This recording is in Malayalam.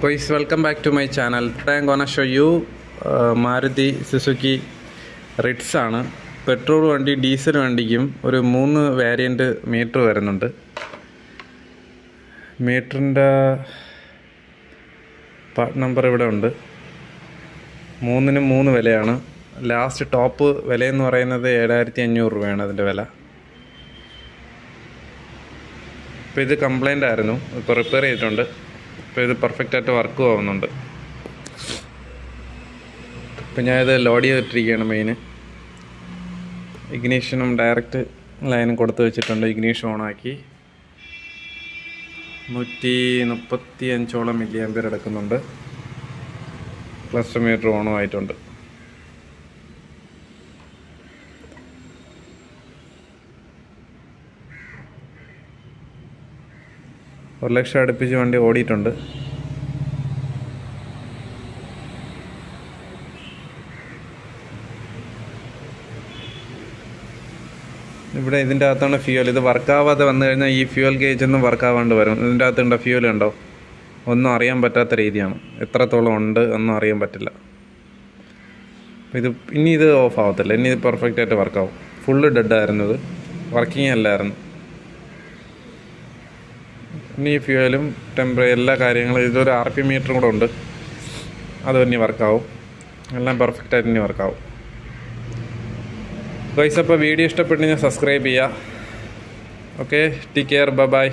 Guys, welcome back to my channel. Today I'm gonna show you Maruti Suzuki ritz ആണ്. പെട്രോൾ വണ്ടി ഡീസൽ വണ്ടിക്കും ഒരു 3 വേരിയന്റ് മീറ്റർ വരുന്നുണ്ട്. മീറ്ററിന്റെ പാർട്ട് നമ്പർ ഇവിടെ ഉണ്ട്. 3നും 3 വിലയാണ്. ലാസ്റ്റ് ടോപ്പ് വില എന്ന് പറയുന്നത് 7500 രൂപയാണ് അതിന്റെ വില. ഇപ്പോൾ ഇത് കംപ്ലൈന്റ് ആയിരുന്നു. ഇപ്പോൾ റിപ്പയർ ചെയ്തിട്ടുണ്ട്. ഇപ്പോൾ ഇത് പെർഫെക്റ്റ് ആയിട്ട് വർക്ക് ആവുന്നുണ്ട്. ഇപ്പോൾ ഞാൻ ഇത് ലോഡ് ചെയ്തിട്ടിരിക്കുകയാണ്. മെയിൻ ഇഗ്നീഷനും ഡയറക്റ്റ് ലൈനും കൊടുത്ത് വെച്ചിട്ടുണ്ട്. ഇഗ്നീഷൻ ഓണാക്കി 135 മില്ലി ആംപിയർ എടുക്കുന്നുണ്ട്. ക്ലസ്റ്റർ മീറ്റർ ഓണും ആയിട്ടുണ്ട്. ഒരു ലക്ഷം അടുപ്പിച്ച് വണ്ടി ഓടിയിട്ടുണ്ട്. ഇവിടെ ഇതിൻ്റെ അകത്താണ് ഫ്യൂൽ. ഇത് വർക്കാവാതെ വന്നു കഴിഞ്ഞാൽ ഈ ഫ്യൂൽ ഗേജ് ഒന്നും വർക്കാവാണ്ട് വരും. ഇതിൻ്റെ അകത്തുണ്ടോ ഫ്യൂൽ ഉണ്ടോ ഒന്നും അറിയാൻ പറ്റാത്ത രീതിയാണ്. എത്രത്തോളം ഉണ്ട് ഒന്നും അറിയാൻ പറ്റില്ല. ഇനി ഇത് ഓഫ് ആവത്തില്ല. ഇനി ഇത് പെർഫെക്റ്റ് ആയിട്ട് വർക്കാവും. ഫുള്ള് ഡെഡായിരുന്നു. ഇത് വർക്കിംഗ് അല്ലായിരുന്നു. ഇനി ഫ്യൂവലും എല്ലാ കാര്യങ്ങളും ഇതൊരു RPM മീറ്ററും കൂടെ ഉണ്ട്. അത് ഇനി വർക്കാവും. എല്ലാം പെർഫെക്റ്റായിട്ട് ഇനി വർക്കാവും. ഗൈസ്, അപ്പോൾ വീഡിയോ ഇഷ്ടപ്പെട്ടെങ്കിൽ സബ്സ്ക്രൈബ് ചെയ്യുക. Okay, take care, by.